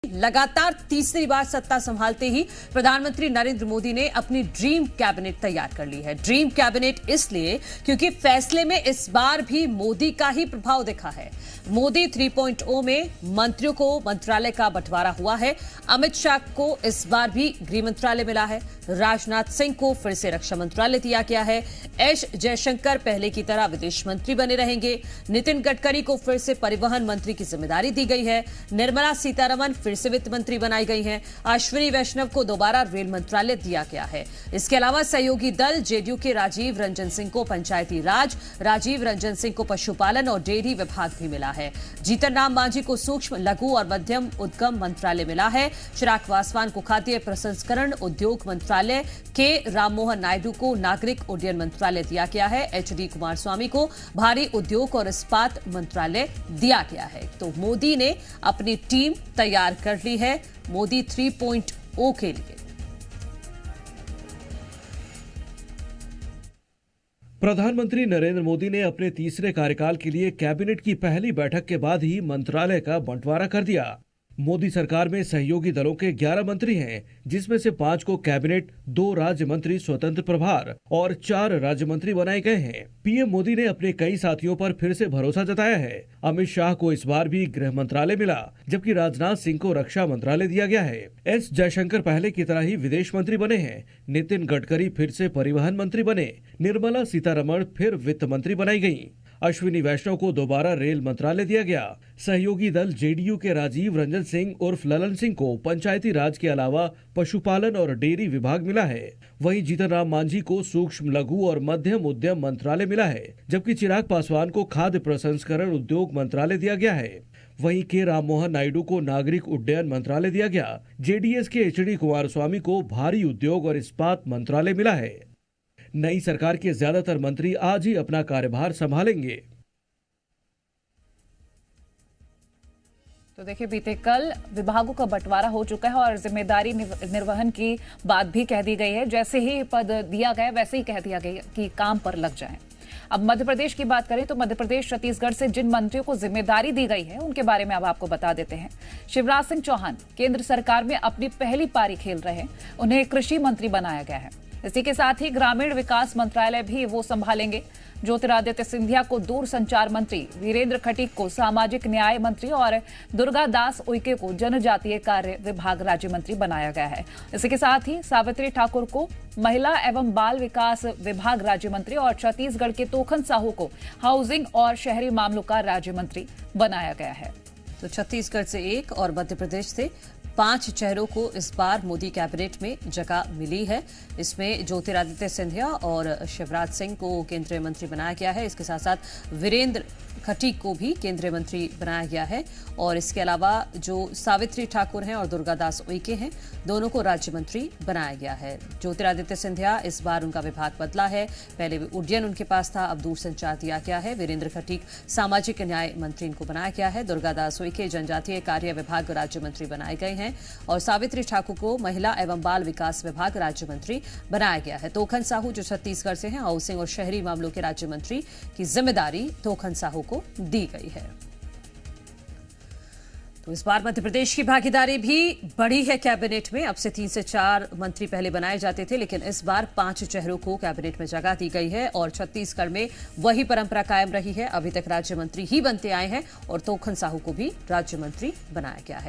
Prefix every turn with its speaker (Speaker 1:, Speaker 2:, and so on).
Speaker 1: लगातार तीसरी बार सत्ता संभालते ही प्रधानमंत्री नरेंद्र मोदी ने अपनी ड्रीम कैबिनेट तैयार कर ली है। ड्रीम कैबिनेट इसलिए क्योंकि फैसले में इस बार भी मोदी का ही प्रभाव दिखा है। मोदी 3.0 में मंत्रियों को मंत्रालय का बंटवारा हुआ है। अमित शाह को इस बार भी गृह मंत्रालय मिला है। राजनाथ सिंह को फिर से रक्षा मंत्रालय दिया गया है। एस जयशंकर पहले की तरह विदेश मंत्री बने रहेंगे। नितिन गडकरी को फिर से परिवहन मंत्री की जिम्मेदारी दी गई है। निर्मला सीतारमण फिर से वित्त मंत्री बनाई गई हैं। अश्विनी वैष्णव को दोबारा रेल मंत्रालय दिया गया है। इसके अलावा सहयोगी दल जेडीयू के राजीव रंजन सिंह को पंचायती राज, राजीव रंजन सिंह को पशुपालन और डेयरी विभाग भी मिला है। जीतन राम मांझी को सूक्ष्म, लघु और मध्यम उद्यम मंत्रालय मिला है। चिराग पासवान को खाद्य प्रसंस्करण उद्योग मंत्रालय, के राममोहन नायडू को नागरिक उड्डयन मंत्रालय दिया गया है। एचडी कुमारस्वामी को भारी उद्योग और इस्पात मंत्रालय दिया गया है। तो मोदी ने अपनी टीम तैयार कर ली है मोदी 3.0 के लिए।
Speaker 2: प्रधानमंत्री नरेंद्र मोदी ने अपने तीसरे कार्यकाल के लिए कैबिनेट की पहली बैठक के बाद ही मंत्रालय का बंटवारा कर दिया। मोदी सरकार में सहयोगी दलों के 11 मंत्री हैं, जिसमें से 5 को कैबिनेट, 2 राज्य मंत्री स्वतंत्र प्रभार और 4 राज्य मंत्री बनाए गए हैं। पीएम मोदी ने अपने कई साथियों पर फिर से भरोसा जताया है। अमित शाह को इस बार भी गृह मंत्रालय मिला, जबकि राजनाथ सिंह को रक्षा मंत्रालय दिया गया है। एस जयशंकर पहले की तरह ही विदेश मंत्री बने हैं। नितिन गडकरी फिर से परिवहन मंत्री बने। निर्मला सीतारमण फिर वित्त मंत्री बनाई गयी। अश्विनी वैष्णव को दोबारा रेल मंत्रालय दिया गया। सहयोगी दल जेडीयू के राजीव रंजन सिंह उर्फ ललन सिंह को पंचायती राज के अलावा पशुपालन और डेयरी विभाग मिला है। वहीं जीतन राम मांझी को सूक्ष्म, लघु और मध्यम उद्यम मंत्रालय मिला है, जबकि चिराग पासवान को खाद्य प्रसंस्करण उद्योग मंत्रालय दिया गया है। वहीं के राममोहन नायडू को नागरिक उड्डयन मंत्रालय दिया गया। जेडीएस के एचडी कुमारस्वामी को भारी उद्योग और इस्पात मंत्रालय मिला है। नई सरकार के ज्यादातर मंत्री आज ही अपना कार्यभार संभालेंगे।
Speaker 3: तो देखिए, बीते कल विभागों का बंटवारा हो चुका है और जिम्मेदारी निर्वहन की बात भी कह दी गई है। जैसे ही पद दिया गया वैसे ही कह दिया गया कि काम पर लग जाएं। अब मध्य प्रदेश की बात करें तो मध्य प्रदेश छत्तीसगढ़ से जिन मंत्रियों को जिम्मेदारी दी गई है उनके बारे में अब आपको बता देते हैं। शिवराज सिंह चौहान केंद्र सरकार में अपनी पहली पारी खेल रहे हैं। उन्हें कृषि मंत्री बनाया गया है। इसी के साथ ही ग्रामीण विकास मंत्रालय भी वो संभालेंगे। ज्योतिरादित्य सिंधिया को दूरसंचार मंत्री, वीरेंद्र खटीक को सामाजिक न्याय मंत्री और दुर्गा दास उइके को जनजातीय कार्य विभाग राज्य मंत्री बनाया गया है। इसी के साथ ही सावित्री ठाकुर को महिला एवं बाल विकास विभाग राज्य मंत्री और छत्तीसगढ़ के तोखन साहू को हाउसिंग और शहरी मामलों का राज्य मंत्री बनाया गया है।
Speaker 1: तो छत्तीसगढ़ से 1 और मध्य प्रदेश से 5 चेहरों को इस बार मोदी कैबिनेट में जगह मिली है। इसमें ज्योतिरादित्य सिंधिया और शिवराज सिंह को केंद्रीय मंत्री बनाया गया है। इसके साथ साथ वीरेंद्र खटीक को भी केंद्रीय मंत्री बनाया गया है और इसके अलावा जो सावित्री ठाकुर हैं और दुर्गा दास उइके हैं, दोनों को राज्य मंत्री बनाया गया है। ज्योतिरादित्य सिंधिया, इस बार उनका विभाग बदला है। पहले उड्डयन उनके पास था, अब दूरसंचार दिया गया है। वीरेंद्र खटीक सामाजिक न्याय मंत्री इनको बनाया गया है। दुर्गा दास उइके जनजातीय कार्य विभाग राज्य मंत्री बनाए गए हैं और सावित्री ठाकुर को महिला एवं बाल विकास विभाग राज्य मंत्री बनाया गया है। तोखन साहू जो छत्तीसगढ़ से हैं, हाउसिंग और शहरी मामलों के राज्य मंत्री की जिम्मेदारी तोखन साहू को दी गई है। तो इस बार मध्य प्रदेश की भागीदारी भी बढ़ी है कैबिनेट में। अब से 3 से 4 मंत्री पहले बनाए जाते थे, लेकिन इस बार 5 चेहरों को कैबिनेट में जगह दी गई है और छत्तीसगढ़ में वही परंपरा कायम रही है। अभी तक राज्य मंत्री ही बनते आए हैं और तोखन साहू को भी राज्य मंत्री बनाया गया है।